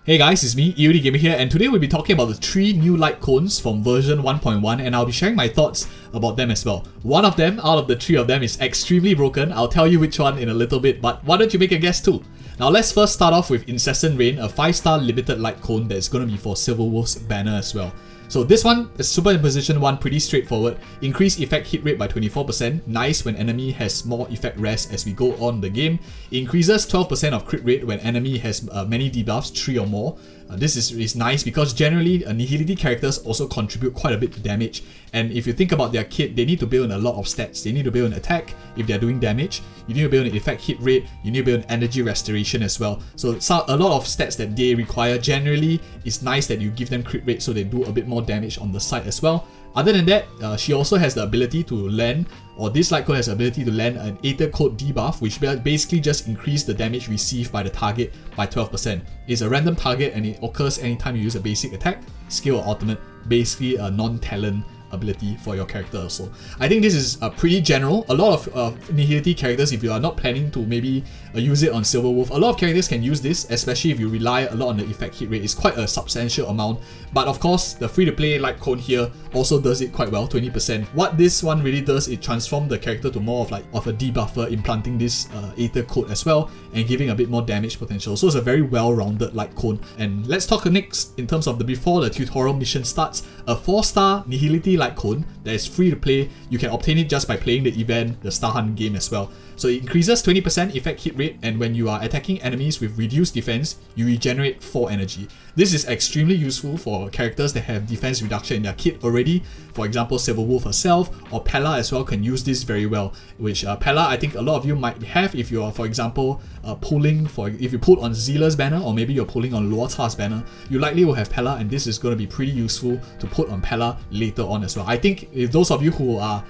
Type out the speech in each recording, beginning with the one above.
Hey guys, it's me, EOD Gamer here, and today we'll be talking about the 3 new light cones from version 1.1, and I'll be sharing my thoughts about them as well. One of them, out of the 3 of them, is extremely broken. I'll tell you which one in a little bit, but why don't you make a guess too? Now let's first start off with Incessant Rain, a 5-star limited light cone that's going to be for Silverwolf's banner as well. So this one is Superimposition 1, pretty straightforward. Increase effect hit rate by 24%, nice when enemy has more effect rest as we go on the game. Increases 12% of crit rate when enemy has many debuffs, 3 or more. This is nice because generally Nihility characters also contribute quite a bit to damage, and if you think about their kit, they need to build in a lot of stats. They need to build an attack if they're doing damage, you need to build an effect hit rate, you need to build an energy restoration as well. So a lot of stats that they require. Generally, it's nice that you give them crit rate so they do a bit more damage on the side as well. Other than that, she also has the ability to land, or this light cone has the ability to land an Aether Code debuff, which basically just increase the damage received by the target by 12%. It's a random target and it occurs anytime you use a basic attack, skill or ultimate, basically a non-talent ability for your character also. I think this is pretty general. A lot of Nihility characters, if you are not planning to maybe use it on Silverwolf, a lot of characters can use this, especially if you rely a lot on the effect hit rate. It's quite a substantial amount, but of course the free-to-play light cone here also does it quite well, 20%. What this one really does, it transforms the character to more of a debuffer, implanting this Aether Code as well and giving a bit more damage potential. So it's a very well-rounded light cone. And let's talk next in terms of before the tutorial mission starts. A 4-star Nihility light cone that is free to play. You can obtain it just by playing the event, the Star Hunt game as well. So it increases 20% effect hit rate, and when you are attacking enemies with reduced defense, you regenerate 4 energy. This is extremely useful for characters that have defense reduction in their kit already. For example, Silverwolf herself or Pella as well can use this very well, which Pella I think a lot of you might have if you are, for example, if you pull on Zealous banner, or maybe you're pulling on Luotar's banner, you likely will have Pella, and this is going to be pretty useful to put on Pella later on as well. I think if those of you who are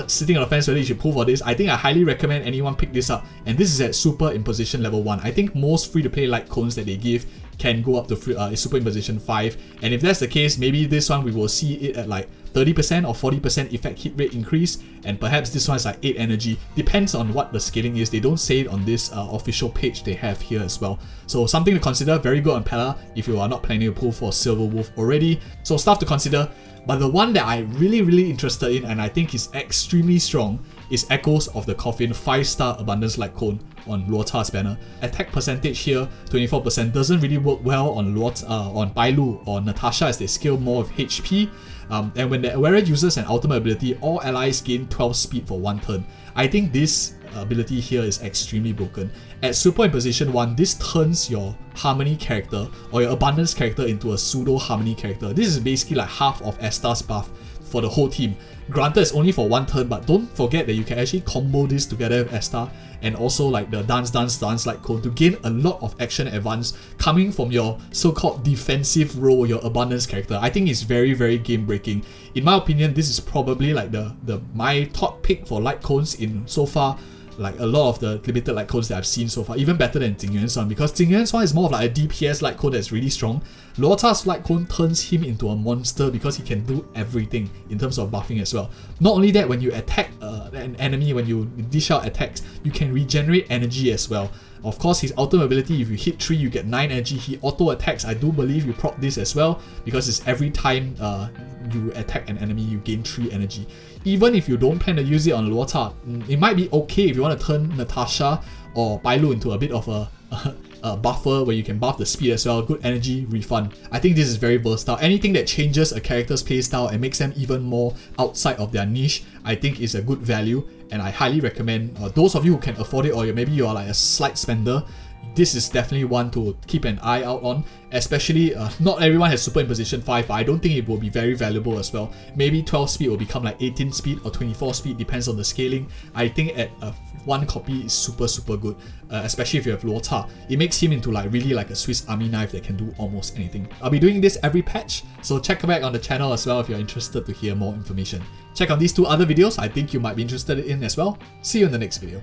sitting on the fence whether you should pull for this, I think I highly recommend anyone pick this up, and this is at Superimposition level 1. I think most free-to-play light cones that they give can go up to Superimposition 5, and if that's the case, maybe this one we will see it at like 30% or 40% effect hit rate increase, and perhaps this one is like 8 energy. Depends on what the scaling is. They don't say it on this official page they have here as well. So something to consider. Very good on Pella if you are not planning to pull for Silverwolf already. So stuff to consider. But the one that I'm really interested in, and I think is extremely strong, is Echoes of the Coffin 5-star Abundance Light Cone on Luotar's banner. Attack percentage here, 24%, doesn't really work well on Bailu or Natasha as they scale more of HP. And when the wearer uses an ultimate ability, all allies gain 12 speed for 1 turn. I think this ability here is extremely broken. At Superimposition 1, this turns your Harmony character or your Abundance character into a pseudo Harmony character. This is basically like half of Estar's buff for the whole team. Granted, it's only for 1 turn, but don't forget that you can actually combo this together with Estar and also like the Dance light cone to gain a lot of action advance coming from your so-called defensive role, your Abundance character. I think it's very game breaking. In my opinion, this is probably like my top pick for light cones in so far. Like a lot of the limited light cones that I've seen so far, even better than Jingyuan's one, because Jingyuan's one is more of like a DPS light cone that's really strong. Luotar's light cone turns him into a monster because he can do everything in terms of buffing as well. Not only that, when you attack an enemy, when you dish out attacks, you can regenerate energy as well. Of course, his ultimate ability, if you hit 3, you get 9 energy. He auto attacks. I do believe you proc this as well, because it's every time you attack an enemy, you gain 3 energy. Even if you don't plan to use it on Luotar, it might be okay if you want to turn Natasha or Bailu into a bit of a buffer where you can buff the speed as well. Good energy refund. I think this is very versatile. Anything that changes a character's playstyle and makes them even more outside of their niche, I think is a good value, and I highly recommend those of you who can afford it, or maybe you are like a slight spender, this is definitely one to keep an eye out on. Especially, not everyone has Superimposition 5, but I don't think it will be very valuable as well. Maybe 12 speed will become like 18 speed or 24 speed, depends on the scaling. I think at 1 copy is super good, especially if you have Luotar. It makes him into like really like a Swiss Army knife that can do almost anything. I'll be doing this every patch, so check back on the channel as well if you're interested to hear more information. Check out these 2 other videos I think you might be interested in as well. See you in the next video.